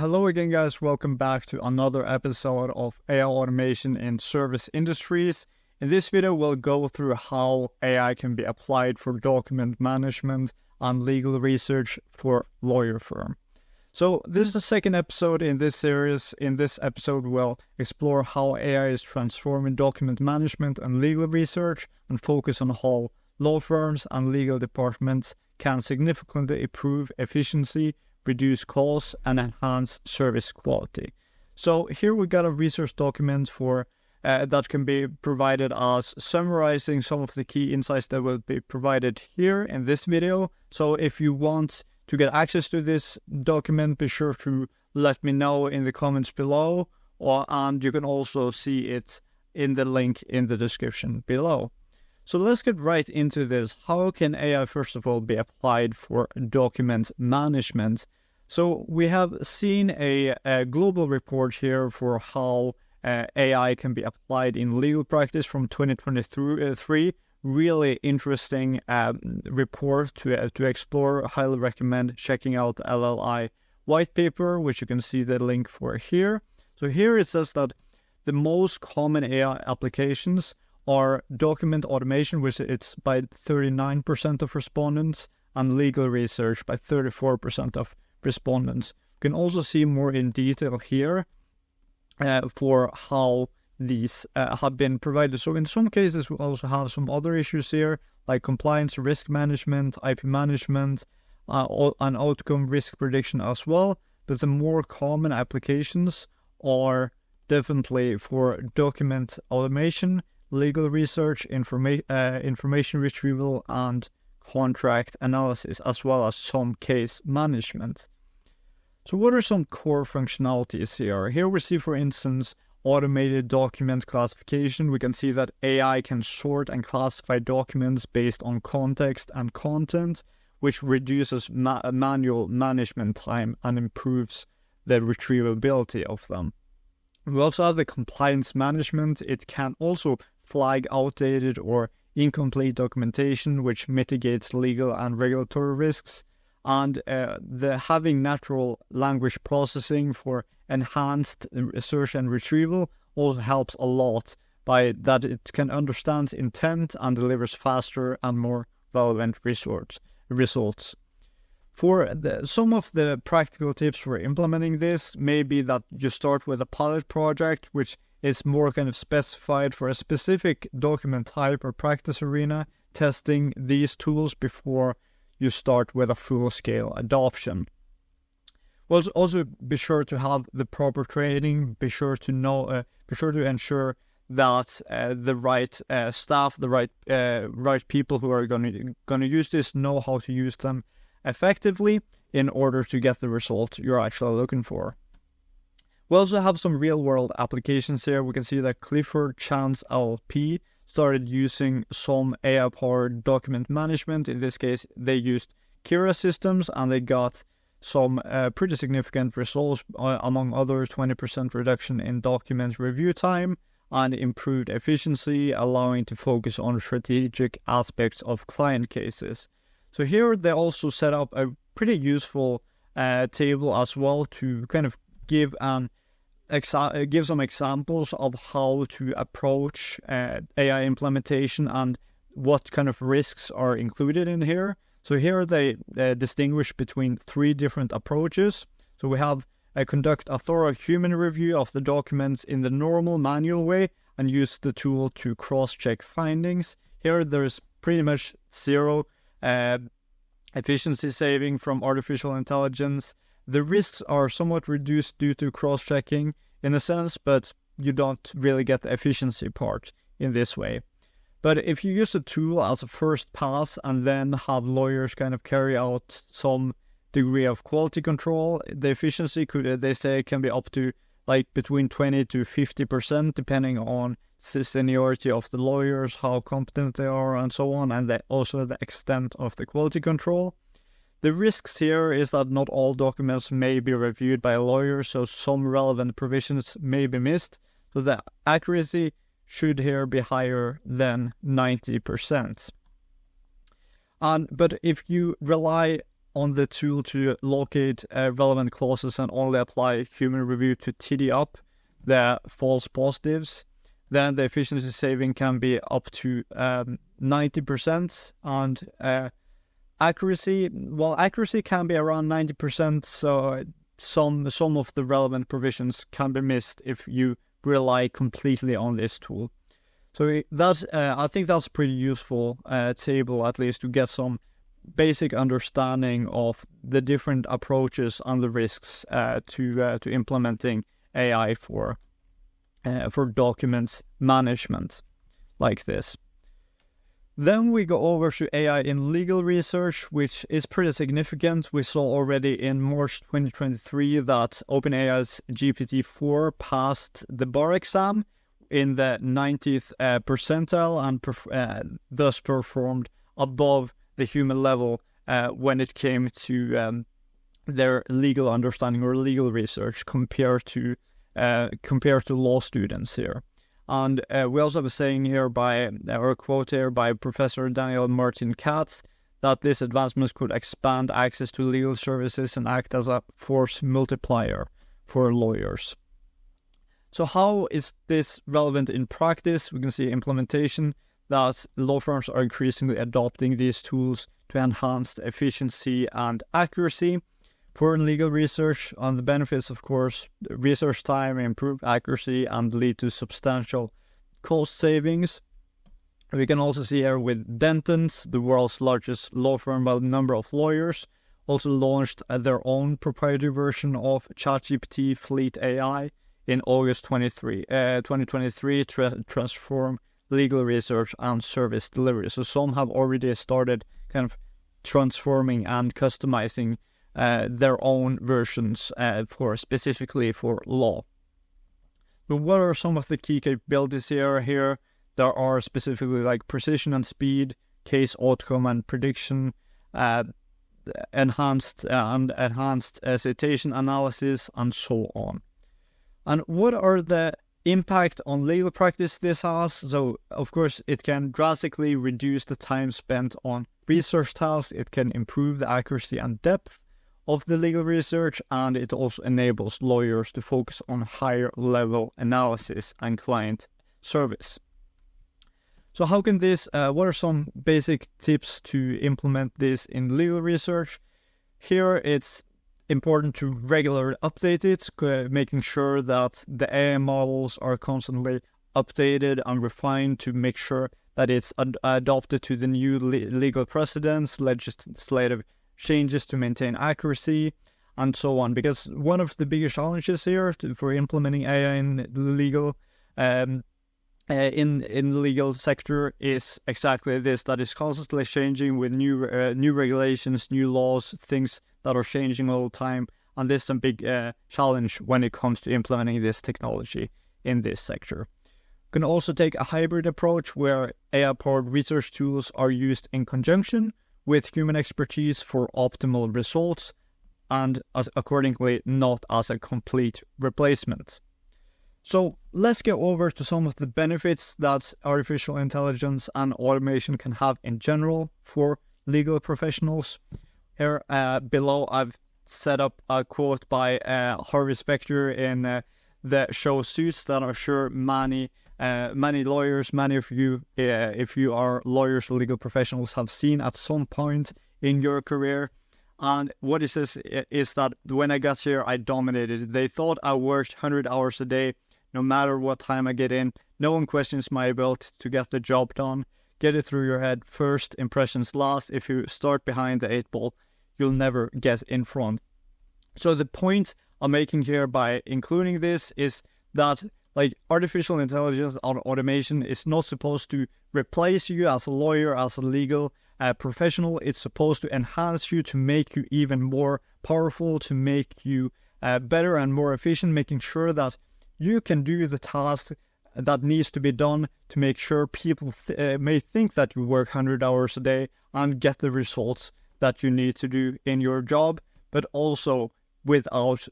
Hello again, guys. Welcome back to another episode of AI automation in service industries. In this video, we'll go through how AI can be applied for document management and legal research for lawyer firm. So this is the second episode in this series. In this episode, we'll explore how AI is transforming document management and legal research and focus on how law firms and legal departments can significantly improve efficiency, reduce costs, and enhance service quality. So here we got a research document for that can be provided as summarizing some of the key insights that will be provided here in this video. So if you want to get access to this document, be sure to let me know in the comments below, and you can also see it in the link in the description below. So let's get right into this. How can AI, first of all, be applied for document management? So we have seen a global report here for how AI can be applied in legal practice from 2023. Really interesting report to explore. I highly recommend checking out the LLI white paper, which you can see the link for here. So here it says that the most common AI applications are document automation, which it's by 39% of respondents, and legal research by 34% of respondents. You can also see more in detail here for how these have been provided. So in some cases, we also have some other issues here, like compliance, risk management, IP management, and outcome risk prediction as well. But the more common applications are definitely for document automation, legal research, information retrieval, and contract analysis, as well as some case management. So what are some core functionalities here? Here we see, for instance, automated document classification. We can see that AI can sort and classify documents based on context and content, which reduces manual management time and improves the retrievability of them. We also have the compliance management. It can also flag outdated or incomplete documentation, which mitigates legal and regulatory risks. And having natural language processing for enhanced search and retrieval also helps a lot by that it can understand intent and delivers faster and more relevant results. For some of the practical tips for implementing this may be that you start with a pilot project, which is more kind of specified for a specific document type or practice arena, testing these tools before you start with a full-scale adoption. Well, also be sure to have the proper training. Be sure to ensure that the right staff, the right people who are going to use this know how to use them effectively in order to get the result you're actually looking for. We also have some real-world applications here. We can see that Clifford Chance LLP started using some AI-powered document management. In this case, they used Kira systems, and they got some pretty significant results, among others, 20% reduction in document review time and improved efficiency, allowing to focus on strategic aspects of client cases. So here they also set up a pretty useful table as well to kind of give some examples of how to approach AI implementation and what kind of risks are included in here. So here they distinguish between three different approaches. So we have conduct a thorough human review of the documents in the normal manual way and use the tool to cross-check findings. Here there's pretty much zero efficiency saving from artificial intelligence. The risks are somewhat reduced due to cross-checking in a sense, but you don't really get the efficiency part in this way. But if you use the tool as a first pass and then have lawyers kind of carry out some degree of quality control, the efficiency they say can be up to like between 20 to 50%, depending on the seniority of the lawyers, how competent they are, and so on, and also the extent of the quality control. The risks here is that not all documents may be reviewed by a lawyer, so some relevant provisions may be missed. So the accuracy should here be higher than 90%. But if you rely on the tool to locate relevant clauses and only apply human review to tidy up the false positives, then the efficiency saving can be up to 90%. And accuracy can be around 90%. So some of the relevant provisions can be missed if you rely completely on this tool. So I think that's a pretty useful table, at least to get some basic understanding of the different approaches and the risks to implementing AI for documents management like this. Then we go over to AI in legal research, which is pretty significant. We saw already in March 2023 that OpenAI's GPT-4 passed the bar exam in the 90th percentile and thus performed above the human level when it came to their legal understanding or legal research compared to law students here. And we also have a saying here or a quote here by Professor Daniel Martin Katz that this advancement could expand access to legal services and act as a force multiplier for lawyers. So how is this relevant in practice? We can see implementation that law firms are increasingly adopting these tools to enhance the efficiency and accuracy for legal research. On the benefits, of course, research time, improve accuracy, and lead to substantial cost savings. We can also see here with Dentons, the world's largest law firm by the number of lawyers, also launched their own proprietary version of ChatGPT Fleet AI in August 2023 to transform legal research and service delivery. So some have already started kind of transforming and customizing their own versions specifically for law. But what are some of the key capabilities here? There are specifically like precision and speed, case outcome and prediction, enhanced citation analysis, and so on. And what are the impact on legal practice this has? So, of course, it can drastically reduce the time spent on research tasks. It can improve the accuracy and depth of the legal research, and it also enables lawyers to focus on higher level analysis and client service. So how can this, what are some basic tips to implement this in legal research? Here it's important to regularly update it, making sure that the AI models are constantly updated and refined to make sure that it's adopted to the new legal precedents, legislative changes to maintain accuracy, and so on. Because one of the biggest challenges here for implementing AI in the legal in the legal sector is exactly this, that is constantly changing with new regulations, new laws, things that are changing all the time, and this is a big challenge when it comes to implementing this technology in this sector. You can also take a hybrid approach where AI-powered research tools are used in conjunction with human expertise for optimal results, and accordingly not as a complete replacement. So let's get over to some of the benefits that artificial intelligence and automation can have in general for legal professionals. Here below I've set up a quote by Harvey Specter in the show Suits that I'm sure many lawyers, many of you, if you are lawyers or legal professionals, have seen at some point in your career. And what it says is that when I got here, I dominated. They thought I worked 100 hours a day, no matter what time I get in. No one questions my ability to get the job done. Get it through your head first, impressions last. If you start behind the 8 ball, you'll never get in front. So the point I'm making here by including this is that like artificial intelligence and automation is not supposed to replace you as a lawyer, as a legal professional. It's supposed to enhance you, to make you even more powerful, to make you better and more efficient, making sure that you can do the task that needs to be done to make sure people may think that you work 100 hours a day and get the results that you need to do in your job, but also without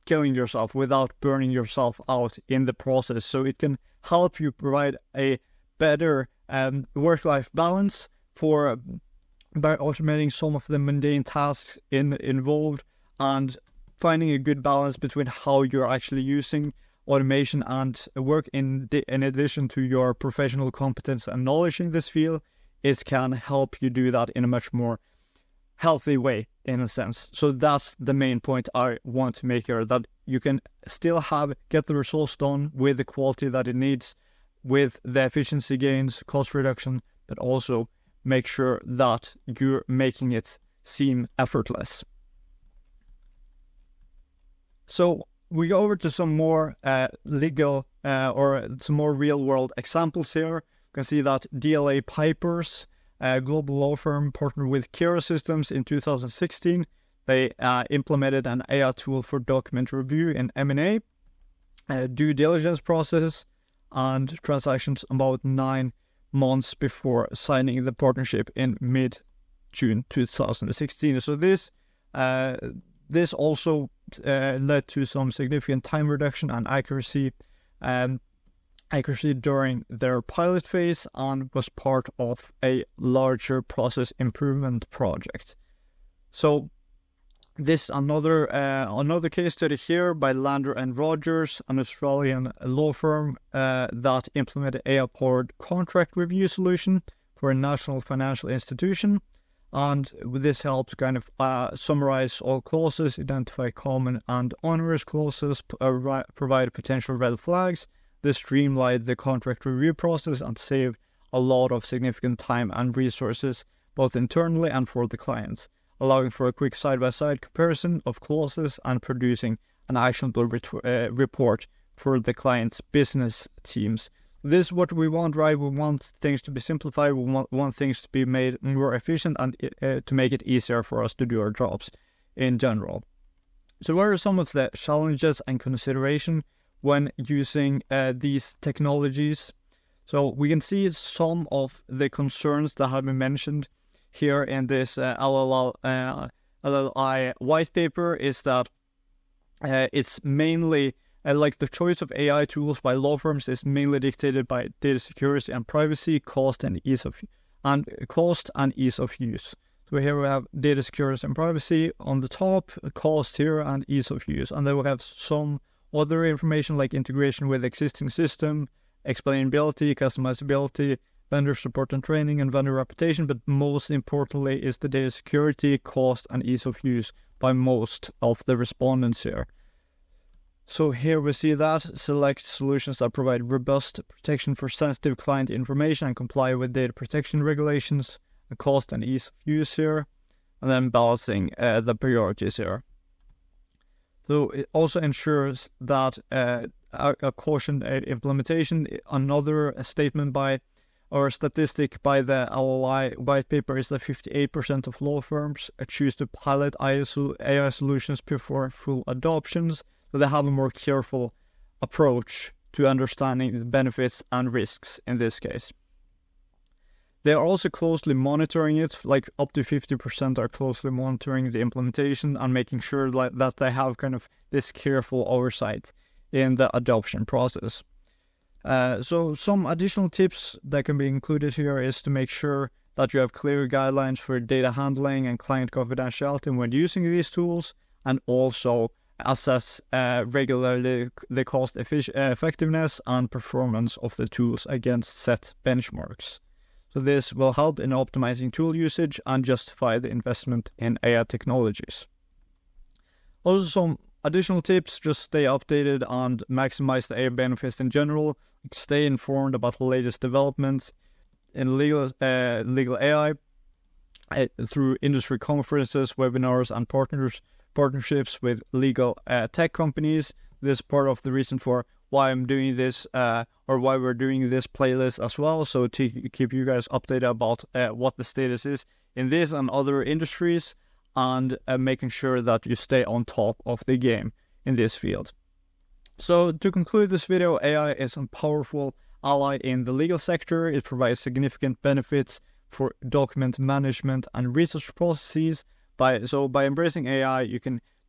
killing yourself, without burning yourself out in the process. So it can help you provide a better work-life balance for by automating some of the mundane tasks involved and finding a good balance between how you're actually using automation and work in addition to your professional competence and knowledge in this field, it can help you do that in a much more healthy way, in a sense. So that's the main point I want to make here, that you can still get the results done with the quality that it needs, with the efficiency gains, cost reduction, but also make sure that you're making it seem effortless. So we go over to some more legal or some more real-world examples here. You can see that DLA Pipers, a global law firm, partnered with Kira Systems in 2016. They implemented an AI tool for document review in M&A, due diligence process, and transactions about 9 months before signing the partnership in mid-June 2016. So this also led to some significant time reduction and accuracy during their pilot phase, and was part of a larger process improvement project. So this another case study here by Lander and Rogers, an Australian law firm that implemented AI-powered contract review solution for a national financial institution. And this helps kind of summarize all clauses, identify common and onerous clauses, provide potential red flags. This streamlined the contract review process and saved a lot of significant time and resources, both internally and for the clients, allowing for a quick side-by-side comparison of clauses and producing an actionable report for the client's business teams. This is what we want, right? We want things to be simplified. We want things to be made more efficient and to make it easier for us to do our jobs in general. So what are some of the challenges and consideration when using these technologies? So we can see some of the concerns that have been mentioned here in this LLI white paper is that it's mainly like the choice of AI tools by law firms is mainly dictated by data security and privacy, cost and ease of use. So here we have data security and privacy on the top, cost here, and ease of use. And then we have some other information like integration with existing system, explainability, customizability, vendor support and training, and vendor reputation. But most importantly is the data security, cost, and ease of use by most of the respondents here. So here we see that select solutions that provide robust protection for sensitive client information and comply with data protection regulations, the cost and ease of use here, and then balancing the priorities here. So it also ensures that a caution implementation. Another statement by or statistic by the LLI white paper is that 58% of law firms choose to pilot AI solutions before full adoptions. So they have a more careful approach to understanding the benefits and risks in this case. They are also closely monitoring it, like up to 50% are closely monitoring the implementation and making sure that they have kind of this careful oversight in the adoption process. So some additional tips that can be included here is to make sure that you have clear guidelines for data handling and client confidentiality when using these tools, and also assess regularly the cost effectiveness and performance of the tools against set benchmarks. So this will help in optimizing tool usage and justify the investment in AI technologies. Also some additional tips: just stay updated and maximize the AI benefits in general. Stay informed about the latest developments in legal AI through industry conferences, webinars, and partnerships with legal tech companies. This is part of the reason for why I'm doing this or why we're doing this playlist as well, so to keep you guys updated about what the status is in this and other industries, and making sure that you stay on top of the game in this field. So to conclude this video, AI is a powerful ally in the legal sector. It provides significant benefits for document management and research processes. By embracing AI,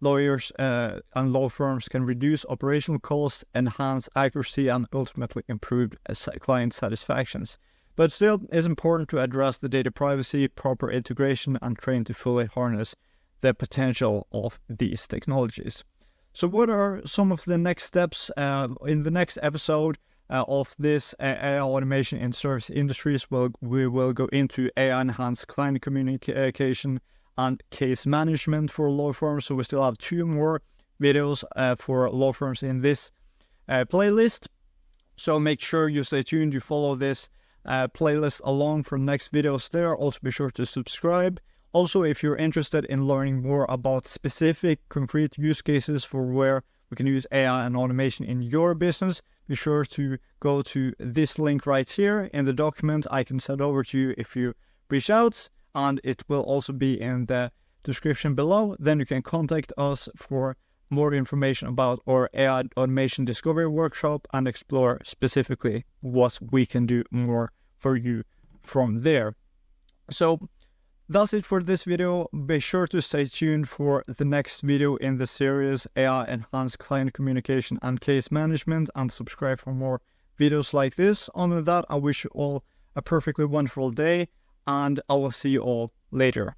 lawyers and law firms can reduce operational costs, enhance accuracy, and ultimately improve client satisfactions. But still, it's important to address the data privacy, proper integration, and train to fully harness the potential of these technologies. So what are some of the next steps in the next episode of this AI automation in service industries? We will go into AI-enhanced client communication and case management for law firms. So we still have 2 more videos for law firms in this playlist. So make sure you stay tuned, you follow this playlist along for next videos there. Also be sure to subscribe. Also, if you're interested in learning more about specific concrete use cases for where we can use AI and automation in your business, be sure to go to this link right here in the document. I can send over to you if you reach out, and it will also be in the description below. Then you can contact us for more information about our AI automation discovery workshop and explore specifically what we can do more for you from there. So that's it for this video. Be sure to stay tuned for the next video in the series AI Enhanced Client Communication and Case Management, and subscribe for more videos like this. On that, I wish you all a perfectly wonderful day, and I will see you all later.